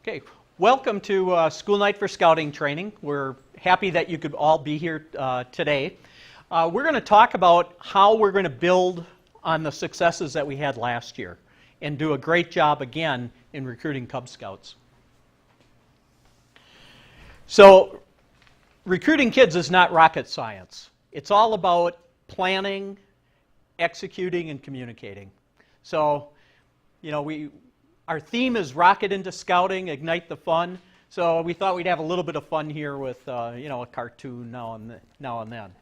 Okay, welcome to School Night for Scouting training. We're happy that you could all be here today. We're going to talk about how we're going to build on the successes that we had last year and do a great job again in recruiting Cub Scouts. So, recruiting kids is not rocket science. It's all about planning, executing, and communicating. So, you know, our theme is Rocket into Scouting, Ignite the Fun. So we thought we'd have a little bit of fun here with, a cartoon now and then.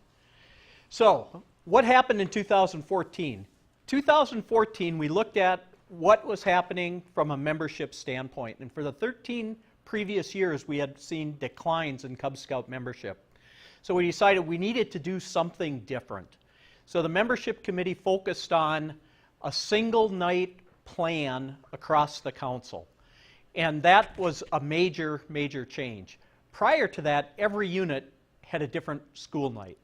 So what happened in 2014? 2014, we looked at what was happening from a membership standpoint. And for the 13 previous years, we had seen declines in Cub Scout membership. So we decided we needed to do something different. So the membership committee focused on a single night plan across the council. And that was a major, major change. Prior to that, every unit had a different school night.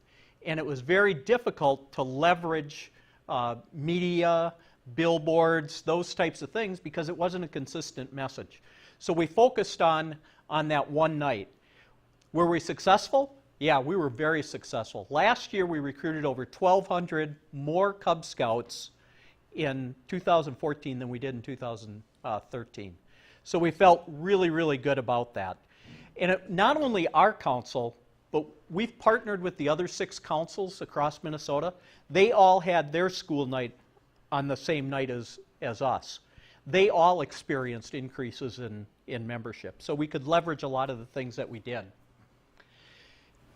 And it was very difficult to leverage media, billboards, those types of things because it wasn't a consistent message. So we focused on that one night. Were we successful? Yeah, we were very successful. Last year we recruited over 1,200 more Cub Scouts in 2014 than we did in 2013. So we felt really, really good about that. And not only our council, but we've partnered with the other 6 councils across Minnesota. They all had their school night on the same night as us. They all experienced increases in membership. So we could leverage a lot of the things that we did.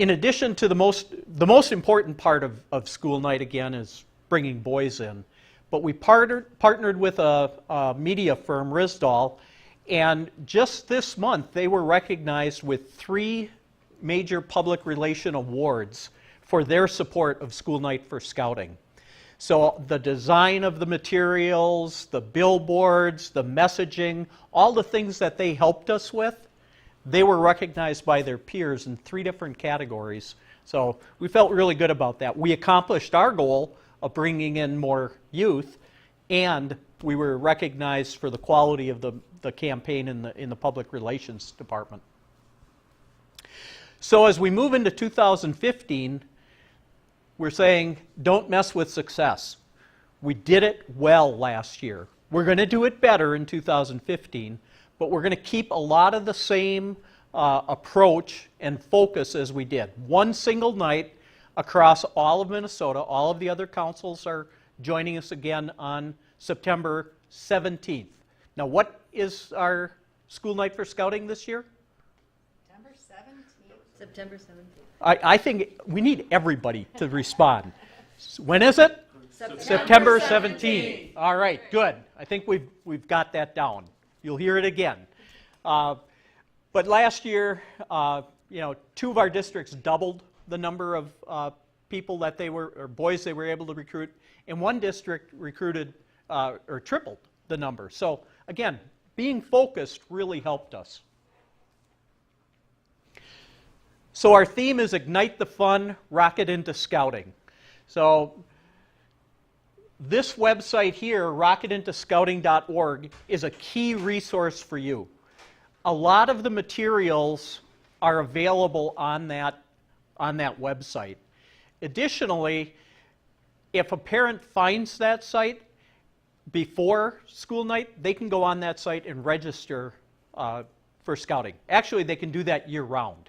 In addition to the most important part of school night, again, is bringing boys in. But we partnered with a media firm, Risdall, and just this month they were recognized with 3 major public relation awards for their support of School Night for Scouting. So the design of the materials, the billboards, the messaging, all the things that they helped us with, they were recognized by their peers in 3 different categories. So we felt really good about that. We accomplished our goal of bringing in more youth, and we were recognized for the quality of the campaign in the public relations department. So as we move into 2015, we're saying don't mess with success. We did it well last year. We're going to do it better in 2015, but we're going to keep a lot of the same approach and focus as we did. One single night across all of Minnesota. All of the other councils are joining us again on September 17th. Now, what is our School Night for Scouting this year? September 17th. September 17th. I think we need everybody to respond. When is it? September 17th. All right, good. I think we've got that down. You'll hear it again. But last year, 2 of our districts doubled the number of people that boys they were able to recruit, and one district recruited or tripled the number. So again, being focused really helped us. So our theme is Ignite the Fun, Rocket into Scouting. So this website here, rocketintoscouting.org, is a key resource for you. A lot of the materials are available on that website. Additionally, if a parent finds that site before school night, they can go on that site and register for scouting. Actually, they can do that year-round.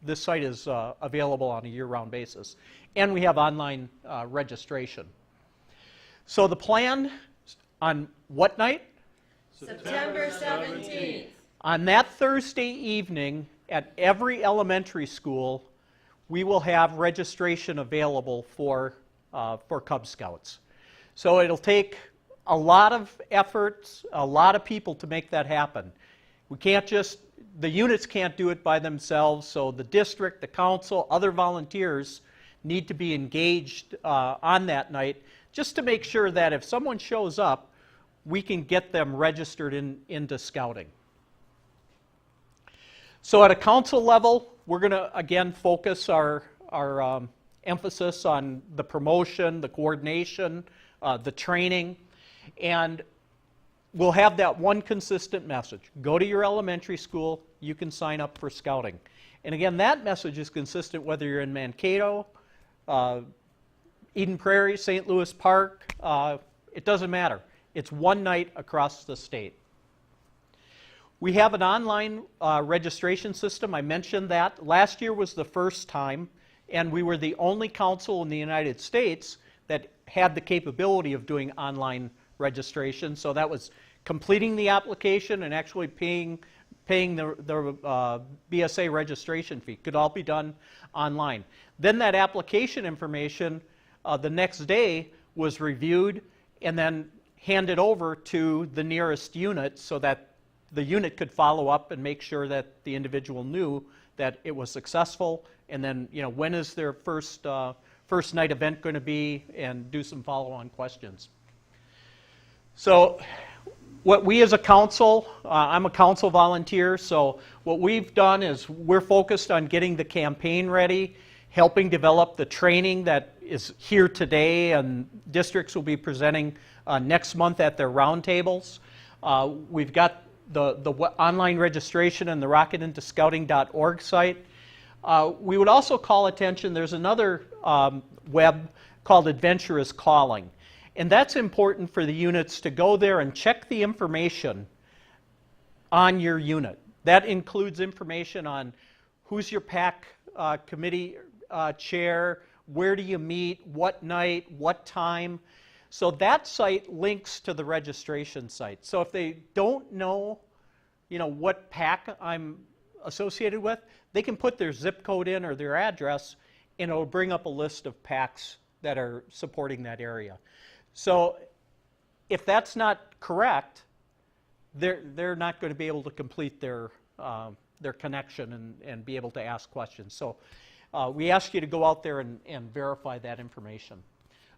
This site is available on a year-round basis. And we have online registration. So the plan on what night? September 17th. On that Thursday evening, at every elementary school, we will have registration available for Cub Scouts. So it'll take a lot of effort, a lot of people to make that happen. The units can't do it by themselves, so the district, the council, other volunteers need to be engaged on that night just to make sure that if someone shows up, we can get them registered into scouting. So at a council level, we're going to, again, focus our emphasis on the promotion, the coordination, the training. And we'll have that one consistent message. Go to your elementary school, you can sign up for scouting. And again, that message is consistent whether you're in Mankato, Eden Prairie, St. Louis Park, it doesn't matter. It's one night across the state. We have an online registration system. I mentioned that. Last year was the first time, and we were the only council in the United States that had the capability of doing online registration. So that was completing the application and actually paying the BSA registration fee. Could all be done online. Then that application information the next day was reviewed and then handed over to the nearest unit so that the unit could follow up and make sure that the individual knew that it was successful, and then, you know, when is their first night event going to be, and do some follow-on questions. So what we as a council, I'm a council volunteer, so what we've done is we're focused on getting the campaign ready, helping develop the training that is here today, and districts will be presenting next month at their roundtables. We've got the online registration on the rocketintoscouting.org site. We would also call attention, there's another web called Adventure is Calling. And that's important for the units to go there and check the information on your unit. That includes information on who's your PAC committee chair, where do you meet, what night, what time. So that site links to the registration site. So if they don't know, you know, what PAC I'm associated with, they can put their zip code in or their address, and it'll bring up a list of PACs that are supporting that area. So if that's not correct, they're not going to be able to complete their connection and be able to ask questions. So we ask you to go out there and verify that information.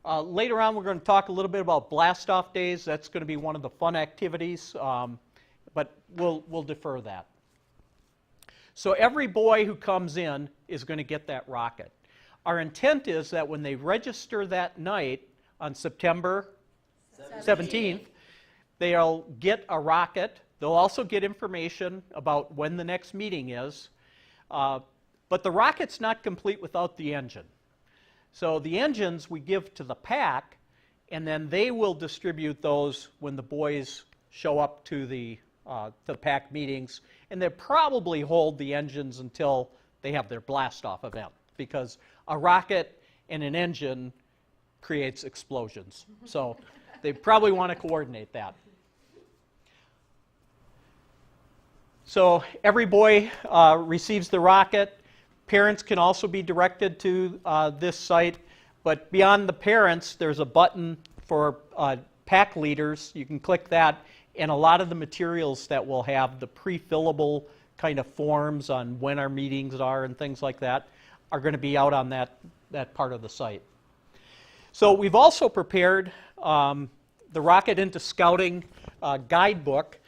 Later on, we're going to talk a little bit about blast-off days. That's going to be one of the fun activities, but we'll defer that. So every boy who comes in is going to get that rocket. Our intent is that when they register that night on September 17th, they'll get a rocket. They'll also get information about when the next meeting is. But the rocket's not complete without the engine. So the engines we give to the PAC, and then they will distribute those when the boys show up to the PAC meetings, and they'll probably hold the engines until they have their blast-off event, because a rocket and an engine creates explosions. So they probably want to coordinate that. So every boy receives the rocket. Parents can also be directed to this site, but beyond the parents, there's a button for PAC leaders. You can click that, and a lot of the materials that we'll have, the pre-fillable kind of forms on when our meetings are and things like that, are going to be out on that part of the site. So we've also prepared the Rocket into Scouting guidebook,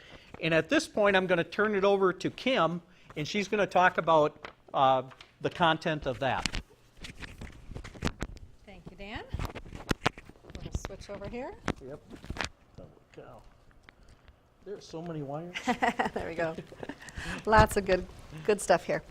and at this point I'm going to turn it over to Kim, and she's going to talk about the content of that. Thank you, Dan. We'll switch over here. Yep. Holy cow. There's so many wires. There we go. Lots of good stuff here.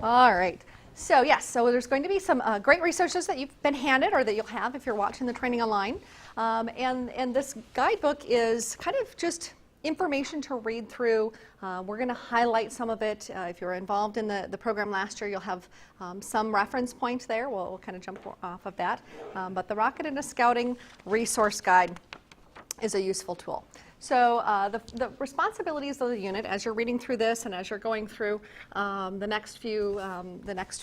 All right. So yes, so there's going to be some great resources that you've been handed or that you'll have if you're watching the training online. And this guidebook is kind of just information to read through. We're going to highlight some of it. If you were involved in the program last year, you'll have some reference points there. We'll kind of jump off of that. But the Rocket into Scouting Resource Guide is a useful tool. So the responsibilities of the unit, as you're reading through this and as you're going through the next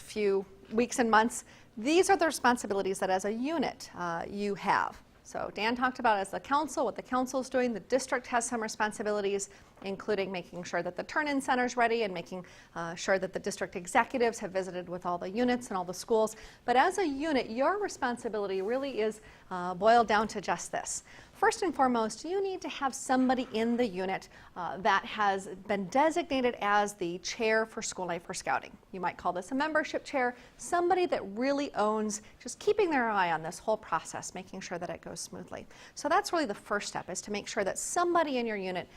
few weeks and months, these are the responsibilities that as a unit you have. So Dan talked about as the council, what the council is doing. The district has some responsibilities, including making sure that the turn-in center is ready and making sure that the district executives have visited with all the units and all the schools. But as a unit, your responsibility really is boil down to just this. First and foremost, you need to have somebody in the unit that has been designated as the chair for School Night for Scouting. You might call this a membership chair, somebody that really owns just keeping their eye on this whole process, making sure that it goes smoothly. So that's really the first step, is to make sure that somebody in your unit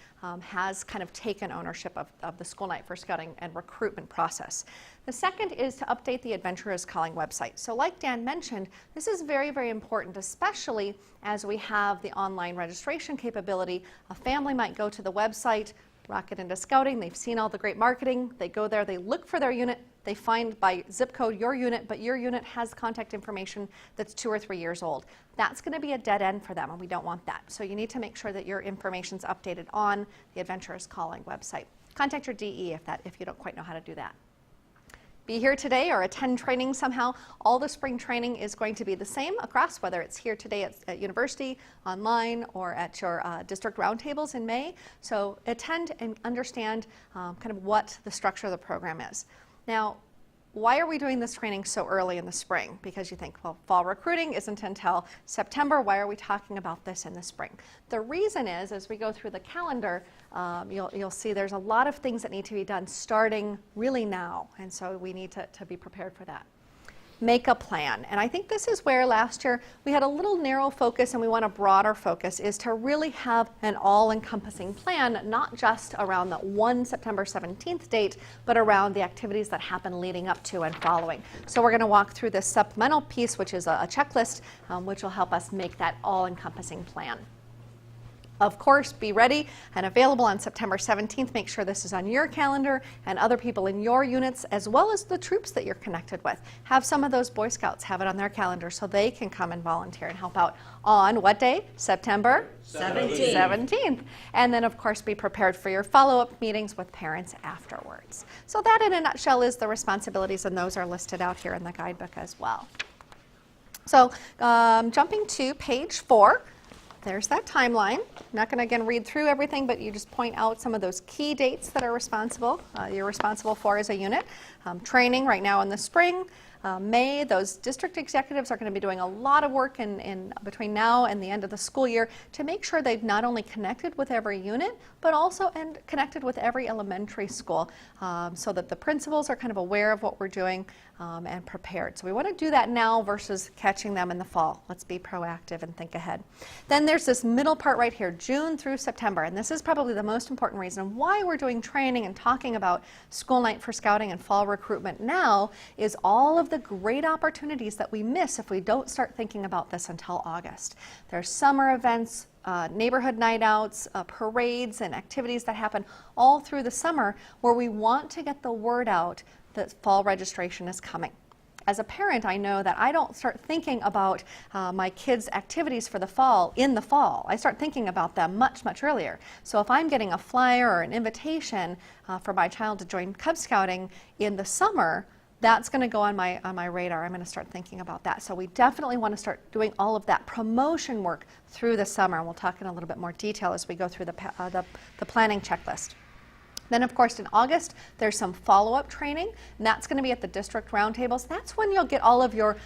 has kind of taken ownership of the School Night for Scouting and recruitment process. The second is to update the Adventurers Calling website. So like Dan mentioned, this is very, very important, especially as we have the online registration capability. A family might go to the website, Rocket into Scouting, they've seen all the great marketing, they go there, they look for their unit, they find by zip code your unit, but your unit has contact information that's 2 or 3 years old. That's going to be a dead end for them, and we don't want that. So you need to make sure that your information's updated on the Adventurers Calling website. Contact your DE if you don't quite know how to do that. Be here today or attend training somehow. All the spring training is going to be the same across, whether it's here today at university, online, or at your district roundtables in May. So attend and understand kind of what the structure of the program is. Now, why are we doing this training so early in the spring? Because you think, well, fall recruiting isn't until September. Why are we talking about this in the spring? The reason is, as we go through the calendar, you'll see there's a lot of things that need to be done starting really now. And so we need to be prepared for that. Make a plan. And I think this is where last year we had a little narrow focus and we want a broader focus, is to really have an all-encompassing plan, not just around the one September 17th date, but around the activities that happen leading up to and following. So we're going to walk through this supplemental piece, which is a checklist, which will help us make that all-encompassing plan. Of course, be ready and available on September 17th. Make sure this is on your calendar and other people in your units, as well as the troops that you're connected with. Have some of those Boy Scouts have it on their calendar so they can come and volunteer and help out on what day? September 17th. And then, of course, be prepared for your follow-up meetings with parents afterwards. So that, in a nutshell, is the responsibilities, and those are listed out here in the guidebook as well. So jumping to page 4. There's that timeline. I'm not going to again read through everything, but you just point out some of those key dates that are you're responsible for as a unit. Training right now in the spring. May, those district executives are going to be doing a lot of work in between now and the end of the school year to make sure they've not only connected with every unit, but also connected with every elementary school, so that the principals are kind of aware of what we're doing and prepared. So we want to do that now versus catching them in the fall. Let's be proactive and think ahead. Then there's this middle part right here, June through September, and this is probably the most important reason why we're doing training and talking about School Night for Scouting and fall recruitment now, is all of the great opportunities that we miss if we don't start thinking about this until August. There's summer events, neighborhood night outs, parades and activities that happen all through the summer where we want to get the word out that fall registration is coming. As a parent, I know that I don't start thinking about my kids' activities for the fall in the fall. I start thinking about them much, much earlier. So if I'm getting a flyer or an invitation for my child to join Cub Scouting in the summer, that's going to go on my radar. I'm going to start thinking about that. So we definitely want to start doing all of that promotion work through the summer. And we'll talk in a little bit more detail as we go through the planning checklist. Then, of course, in August, there's some follow-up training, and that's going to be at the district roundtables. That's when you'll get all of your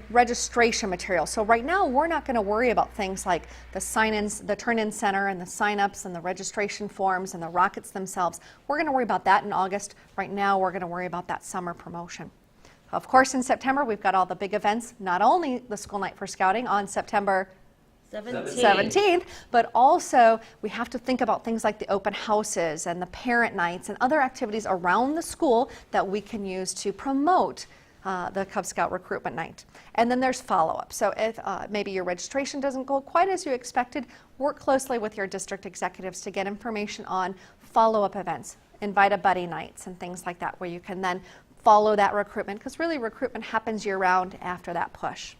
registration material. So right now, we're not going to worry about things like the sign-ins, the turn-in center, and the sign-ups, and the registration forms, and the rockets themselves. We're going to worry about that in August. Right now, we're going to worry about that summer promotion. Of course, in September, we've got all the big events, not only the School Night for Scouting on September 17th, but also we have to think about things like the open houses and the parent nights and other activities around the school that we can use to promote the Cub Scout recruitment night. And then there's follow-up. So if maybe your registration doesn't go quite as you expected, work closely with your district executives to get information on follow-up events, invite a buddy nights and things like that, where you can then follow that recruitment, because really recruitment happens year-round after that push.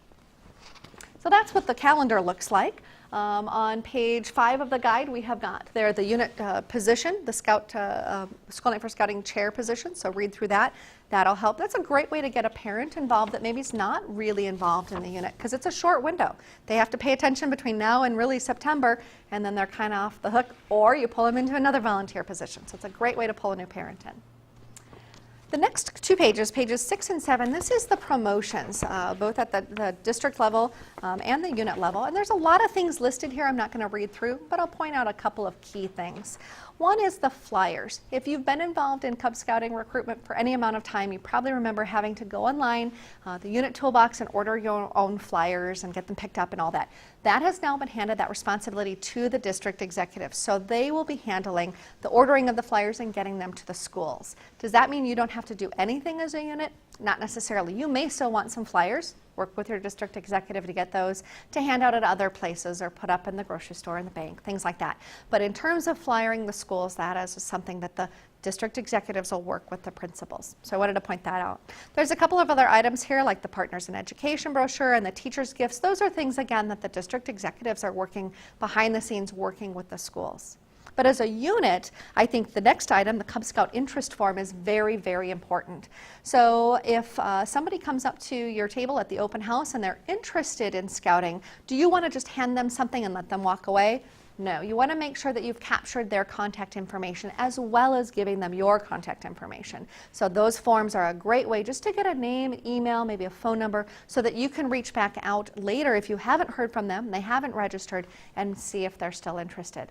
So that's what the calendar looks like. On page 5 of the guide, we have got there the unit position, the School Night for Scouting chair position, so read through that. That'll help. That's a great way to get a parent involved that maybe is not really involved in the unit, because it's a short window. They have to pay attention between now and really September, and then they're kind of off the hook, or you pull them into another volunteer position. So it's a great way to pull a new parent in. The next two pages, pages 6 and 7, this is the promotions, both at the district level and the unit level. And there's a lot of things listed here I'm not going to read through, but I'll point out a couple of key things. One is the flyers. If you've been involved in Cub Scouting recruitment for any amount of time, you probably remember having to go online, the unit toolbox, and order your own flyers and get them picked up and all that. That has now been handed, that responsibility, to the district executives. So they will be handling the ordering of the flyers and getting them to the schools. Does that mean you don't have to do anything as a unit? Not necessarily. You may still want some flyers. Work with your district executive to get those to hand out at other places or put up in the grocery store, in the bank, things like that. But in terms of flyering the schools, that is something that the district executives will work with the principals. So I wanted to point that out. There's a couple of other items here, like the Partners in Education brochure and the teachers' gifts. Those are things, again, that the district executives are working behind the scenes, working with the schools. But as a unit, I think the next item, the Cub Scout interest form, is very, very important. So if somebody comes up to your table at the open house and they're interested in scouting, do you want to just hand them something and let them walk away? No, you want to make sure that you've captured their contact information as well as giving them your contact information. So those forms are a great way just to get a name, email, maybe a phone number, so that you can reach back out later if you haven't heard from them, they haven't registered, and see if they're still interested.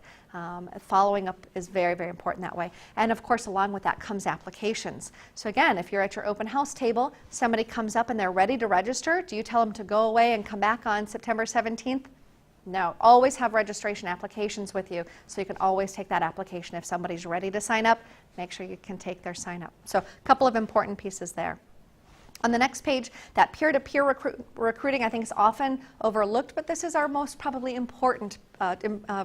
Following up is very, very important that way. And of course, along with that comes applications. So again, if you're at your open house table, somebody comes up and they're ready to register, do you tell them to go away and come back on September 17th? No, always have registration applications with you, so you can always take that application. If somebody's ready to sign up, make sure you can take their sign up. So a couple of important pieces there. On the next page, that peer-to-peer recruiting, I think, is often overlooked, but this is our most probably important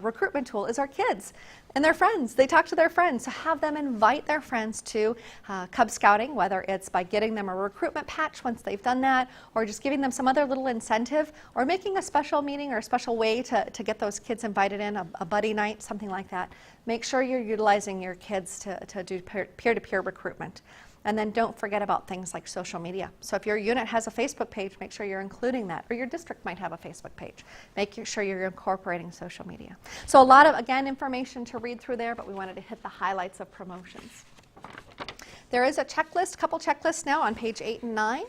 recruitment tool, is our kids and their friends. They talk to their friends, so have them invite their friends to Cub Scouting, whether it's by getting them a recruitment patch once they've done that, or just giving them some other little incentive, or making a special meeting or a special way to get those kids invited in, a buddy night, something like that. Make sure you're utilizing your kids to do peer-to-peer recruitment. And then don't forget about things like social media. So if your unit has a Facebook page, make sure you're including that. Or your district might have a Facebook page. Make sure you're incorporating social media. So a lot of, again, information to read through there, but we wanted to hit the highlights of promotions. There is a checklist, couple checklists now on page 8 and 9.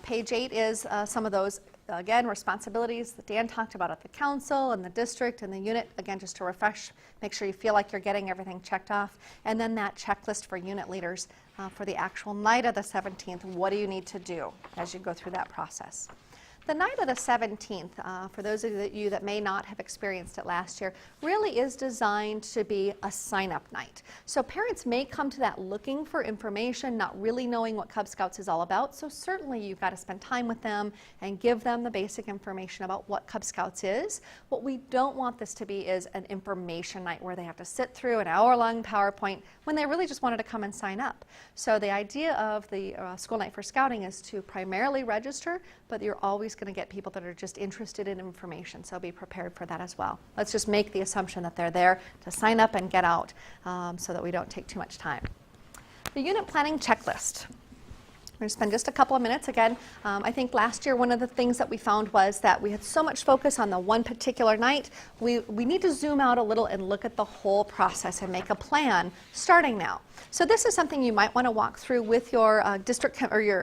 Page 8 is some of those, again, responsibilities that Dan talked about at the council and the district and the unit. Again, just to refresh, make sure you feel like you're getting everything checked off. And then that checklist for unit leaders for the actual night of the 17th. What do you need to do as you go through that process? The night of the 17th, for those of you that may not have experienced it last year, really is designed to be a sign-up night. So parents may come to that looking for information, not really knowing what Cub Scouts is all about. So certainly you've got to spend time with them and give them the basic information about what Cub Scouts is. What we don't want this to be is an information night where they have to sit through an hour-long PowerPoint when they really just wanted to come and sign up. So the idea of the School Night for Scouting is to primarily register, but you're always going to get people that are just interested in information, so be prepared for that as well. Let's just make the assumption that they're there to sign up and get out so that we don't take too much time. The unit planning checklist. We're going to spend just a couple of minutes. Again, I think last year one of the things that we found was that we had so much focus on the one particular night. We need to zoom out a little and look at the whole process and make a plan starting now. So this is something you might want to walk through with your district or your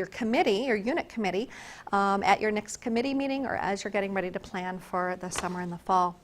committee, your unit committee, at your next committee meeting or as you're getting ready to plan for the summer and the fall.